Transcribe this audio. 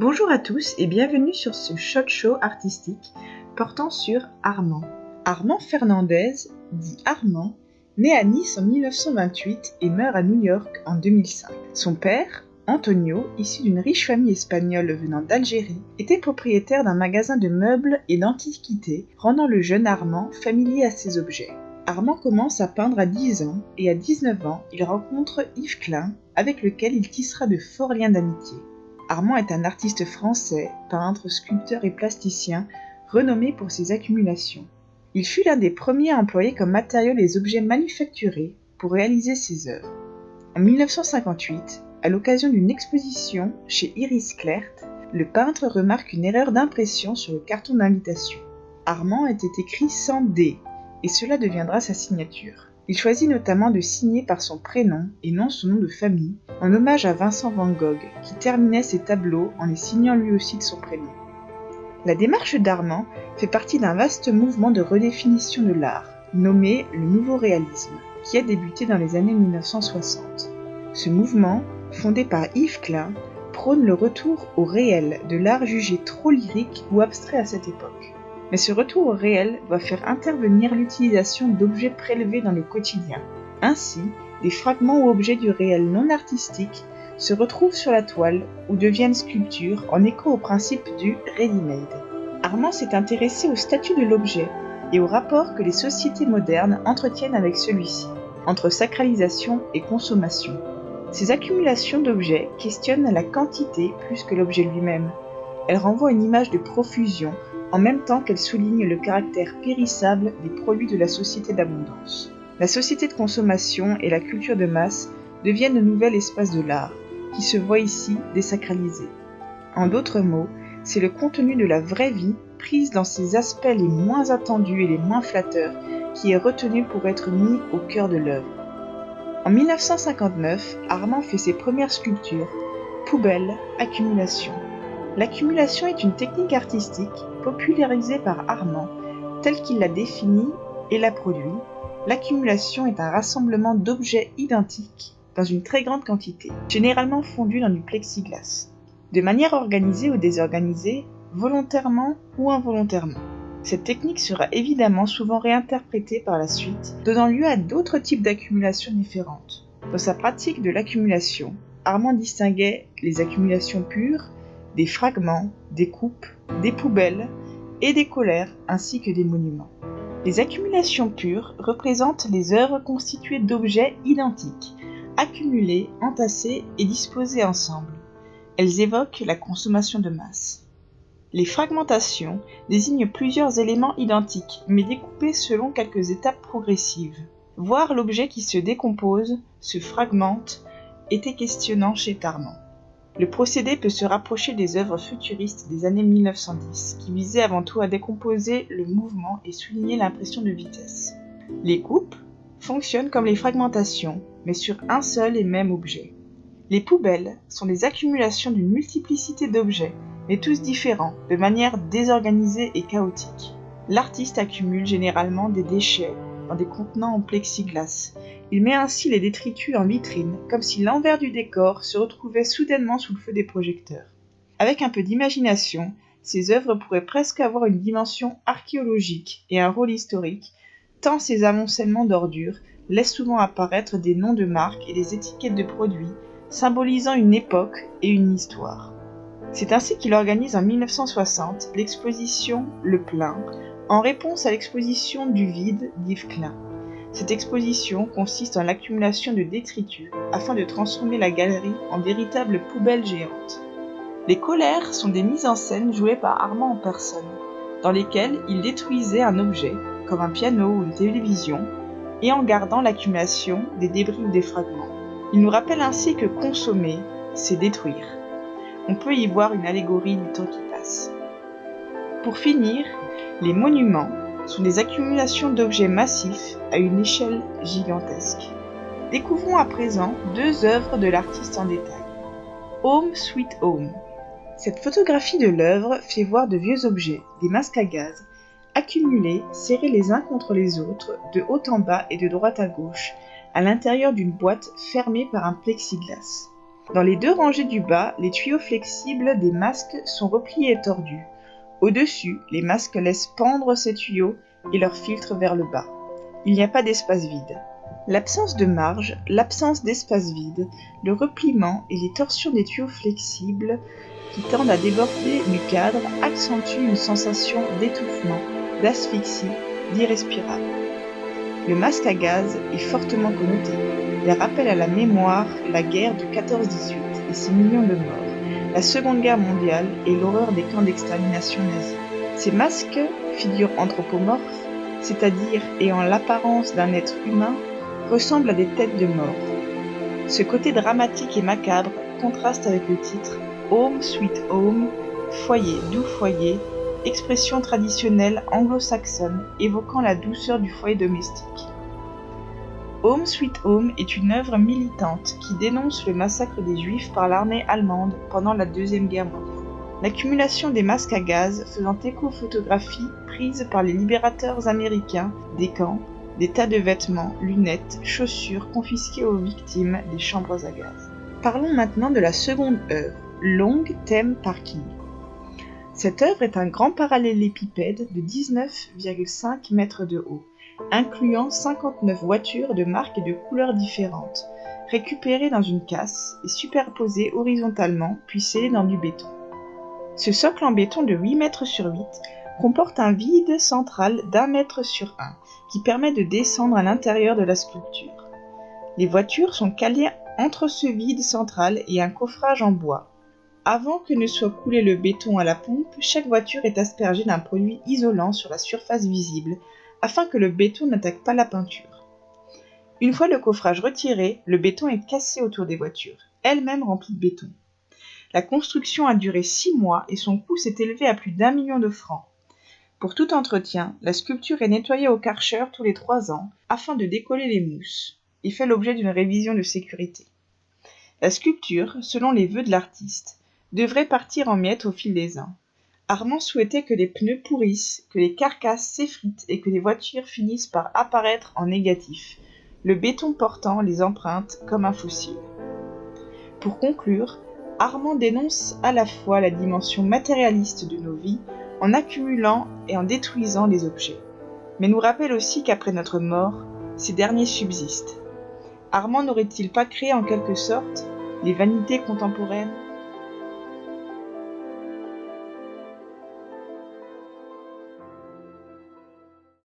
Bonjour à tous et bienvenue sur ce shot show artistique portant sur Armand. Armand Fernandez, dit Armand, naît à Nice en 1928 et meurt à New York en 2005. Son père, Antonio, issu d'une riche famille espagnole venant d'Algérie, était propriétaire d'un magasin de meubles et d'antiquités, rendant le jeune Armand familier à ces objets. Armand commence à peindre à 10 ans et à 19 ans, il rencontre Yves Klein, avec lequel il tissera de forts liens d'amitié. Armand est un artiste français, peintre, sculpteur et plasticien, renommé pour ses accumulations. Il fut l'un des premiers à employer comme matériau les objets manufacturés pour réaliser ses œuvres. En 1958, à l'occasion d'une exposition chez Iris Klert, le peintre remarque une erreur d'impression sur le carton d'invitation. Armand était écrit sans D, et cela deviendra sa signature. Il choisit notamment de signer par son prénom et non son nom de famille, en hommage à Vincent van Gogh, qui terminait ses tableaux en les signant lui aussi de son prénom. La démarche d'Armand fait partie d'un vaste mouvement de redéfinition de l'art, nommé le Nouveau Réalisme, qui a débuté dans les années 1960. Ce mouvement, fondé par Yves Klein, prône le retour au réel de l'art jugé trop lyrique ou abstrait à cette époque. Mais ce retour au réel doit faire intervenir l'utilisation d'objets prélevés dans le quotidien. Ainsi, des fragments ou objets du réel non artistique se retrouvent sur la toile ou deviennent sculptures en écho au principe du ready-made. Armand s'est intéressé au statut de l'objet et au rapport que les sociétés modernes entretiennent avec celui-ci, entre sacralisation et consommation. Ces accumulations d'objets questionnent la quantité plus que l'objet lui-même. Elles renvoient à une image de profusion, en même temps qu'elle souligne le caractère périssable des produits de la société d'abondance. La société de consommation et la culture de masse deviennent le nouvel espace de l'art, qui se voit ici désacralisé. En d'autres mots, c'est le contenu de la vraie vie, prise dans ses aspects les moins attendus et les moins flatteurs, qui est retenu pour être mis au cœur de l'œuvre. En 1959, Armand fait ses premières sculptures, Poubelle, Accumulation. L'accumulation est une technique artistique popularisée par Armand, telle qu'il l'a définie et l'a produit. L'accumulation est un rassemblement d'objets identiques dans une très grande quantité, généralement fondus dans du plexiglas, de manière organisée ou désorganisée, volontairement ou involontairement. Cette technique sera évidemment souvent réinterprétée par la suite, donnant lieu à d'autres types d'accumulations différentes. Dans sa pratique de l'accumulation, Armand distinguait les accumulations pures, des fragments, des coupes, des poubelles et des colères ainsi que des monuments. Les accumulations pures représentent les œuvres constituées d'objets identiques, accumulés, entassés et disposés ensemble. Elles évoquent la consommation de masse. Les fragmentations désignent plusieurs éléments identiques mais découpés selon quelques étapes progressives. Voir l'objet qui se décompose, se fragmente, était questionnant chez Armand. Le procédé peut se rapprocher des œuvres futuristes des années 1910, qui visaient avant tout à décomposer le mouvement et souligner l'impression de vitesse. Les coupes fonctionnent comme les fragmentations, mais sur un seul et même objet. Les poubelles sont des accumulations d'une multiplicité d'objets, mais tous différents, de manière désorganisée et chaotique. L'artiste accumule généralement des déchets dans des contenants en plexiglas. Il met ainsi les détritus en vitrine, comme si l'envers du décor se retrouvait soudainement sous le feu des projecteurs. Avec un peu d'imagination, ces œuvres pourraient presque avoir une dimension archéologique et un rôle historique, tant ces amoncellements d'ordures laissent souvent apparaître des noms de marques et des étiquettes de produits, symbolisant une époque et une histoire. C'est ainsi qu'il organise en 1960 l'exposition Le Plein, en réponse à l'exposition du vide d'Yves Klein. Cette exposition consiste en l'accumulation de détritus afin de transformer la galerie en véritable poubelle géante. Les colères sont des mises en scène jouées par Armand en personne, dans lesquelles il détruisait un objet, comme un piano ou une télévision, et en gardant l'accumulation des débris ou des fragments. Il nous rappelle ainsi que consommer, c'est détruire. On peut y voir une allégorie du temps qui passe. Pour finir, les monuments sont des accumulations d'objets massifs à une échelle gigantesque. Découvrons à présent deux œuvres de l'artiste en détail. Home Sweet Home. Cette photographie de l'œuvre fait voir de vieux objets, des masques à gaz, accumulés, serrés les uns contre les autres, de haut en bas et de droite à gauche, à l'intérieur d'une boîte fermée par un plexiglas. Dans les deux rangées du bas, les tuyaux flexibles des masques sont repliés et tordus. Au-dessus, les masques laissent pendre ces tuyaux et leur filtrent vers le bas. Il n'y a pas d'espace vide. L'absence de marge, l'absence d'espace vide, le repliement et les torsions des tuyaux flexibles qui tendent à déborder du cadre accentuent une sensation d'étouffement, d'asphyxie, d'irrespirable. Le masque à gaz est fortement connoté. Il rappelle à la mémoire la guerre de 14-18 et ses millions de morts, la Seconde Guerre mondiale et l'horreur des camps d'extermination nazis. Ces masques, figures anthropomorphes, c'est-à-dire ayant l'apparence d'un être humain, ressemblent à des têtes de mort. Ce côté dramatique et macabre contraste avec le titre « Home Sweet Home », foyer, doux foyer, expression traditionnelle anglo-saxonne évoquant la douceur du foyer domestique. Home Sweet Home est une œuvre militante qui dénonce le massacre des Juifs par l'armée allemande pendant la Deuxième Guerre mondiale. L'accumulation des masques à gaz faisant écho aux photographies prises par les libérateurs américains des camps, des tas de vêtements, lunettes, chaussures confisquées aux victimes des chambres à gaz. Parlons maintenant de la seconde œuvre, Long Theme Parking. Cette œuvre est un grand parallélépipède de 19,5 mètres de haut, incluant 59 voitures de marques et de couleurs différentes, récupérées dans une casse et superposées horizontalement puis scellées dans du béton. Ce socle en béton de 8 mètres sur 8 comporte un vide central d'1 mètre sur 1 qui permet de descendre à l'intérieur de la sculpture. Les voitures sont calées entre ce vide central et un coffrage en bois. Avant que ne soit coulé le béton à la pompe, chaque voiture est aspergée d'un produit isolant sur la surface visible afin que le béton n'attaque pas la peinture. Une fois le coffrage retiré, le béton est cassé autour des voitures, elles-mêmes remplies de béton. La construction a duré 6 mois et son coût s'est élevé à plus d'1 million de francs. Pour tout entretien, la sculpture est nettoyée au Karcher tous les 3 ans afin de décoller les mousses et fait l'objet d'une révision de sécurité. La sculpture, selon les vœux de l'artiste, devrait partir en miettes au fil des ans. Armand souhaitait que les pneus pourrissent, que les carcasses s'effritent et que les voitures finissent par apparaître en négatif, le béton portant les empreintes comme un fossile. Pour conclure, Armand dénonce à la fois la dimension matérialiste de nos vies en accumulant et en détruisant les objets, mais nous rappelle aussi qu'après notre mort, ces derniers subsistent. Armand n'aurait-il pas créé en quelque sorte les vanités contemporaines ?